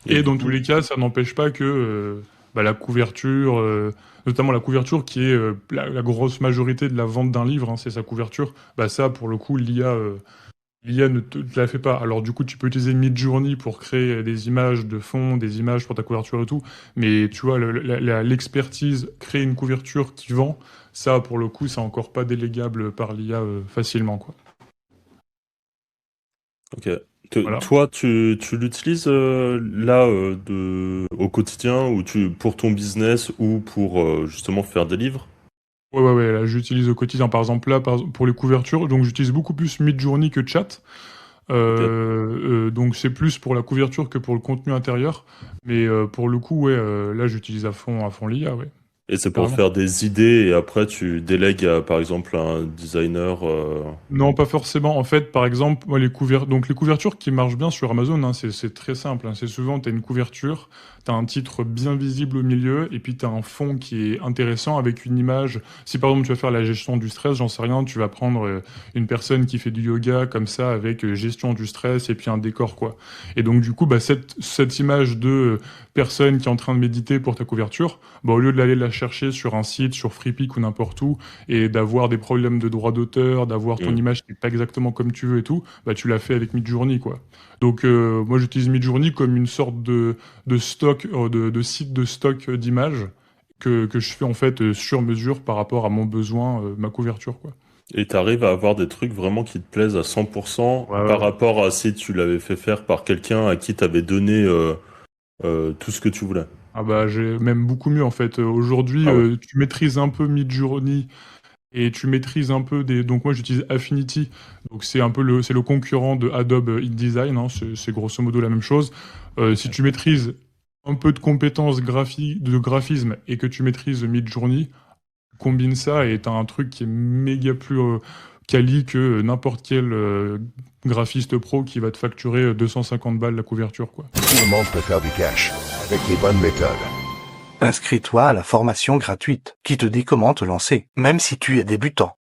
Et dans tous les cas, ça n'empêche pas que la couverture, notamment la couverture qui est la grosse majorité de la vente d'un livre, hein, c'est sa couverture, ça pour le coup l'IA ne te la fait pas. Alors du coup, tu peux utiliser Midjourney pour créer des images de fond, des images pour ta couverture et tout, mais tu vois, l'expertise, créer une couverture qui vend, ça pour le coup, c'est encore pas délégable par l'IA facilement, quoi. Ok. Voilà. Toi, tu l'utilises là au quotidien ou pour ton business ou pour justement faire des livres? Ouais, là j'utilise au quotidien, par exemple là, pour les couvertures, donc j'utilise beaucoup plus Midjourney que Chat. Ok. Donc c'est plus pour la couverture que pour le contenu intérieur. Mais pour le coup, ouais, là j'utilise à fond l'IA, ouais, Et c'est pour carrément. faire des idées et après tu délègues à, par exemple, un designer. Non, pas forcément. En fait, par exemple, moi, donc les couvertures qui marchent bien sur Amazon, hein, c'est très simple, hein. C'est souvent, tu as une couverture, tu as un titre bien visible au milieu, et puis tu as un fond qui est intéressant avec une image. Si par exemple tu vas faire la gestion du stress, j'en sais rien, tu vas prendre une personne qui fait du yoga comme ça avec gestion du stress et puis un décor, quoi. Et donc du coup, cette image de personne qui est en train de méditer pour ta couverture, au lieu de l'aller la chercher sur un site, sur Freepik ou n'importe où, et d'avoir des problèmes de droit d'auteur, d'avoir ton Hmm. image qui est pas exactement comme tu veux et tout, tu l'as fait avec Midjourney, quoi. Donc moi j'utilise Midjourney comme une sorte de stock, de site de stock d'images que je fais en fait sur mesure par rapport à mon besoin, ma couverture, quoi. Et t'arrives à avoir des trucs vraiment qui te plaisent à 100% Ouais, ouais, par ouais. rapport à si tu l'avais fait faire par quelqu'un à qui t'avais donné tout ce que tu voulais. Ah j'ai même beaucoup mieux en fait. Aujourd'hui, Ah ouais. tu maîtrises un peu Midjourney et tu maîtrises un peu des. Donc moi j'utilise Affinity, donc c'est un peu c'est le concurrent de Adobe InDesign, hein, c'est grosso modo la même chose. Si tu maîtrises un peu de compétences de graphisme et que tu maîtrises Midjourney, combine ça et t'as un truc qui est méga plus quali que n'importe quel graphiste pro qui va te facturer 250 balles la couverture, quoi. Tout le monde peut faire du cash avec les bonnes méthodes. Inscris-toi à la formation gratuite qui te dit comment te lancer, même si tu es débutant.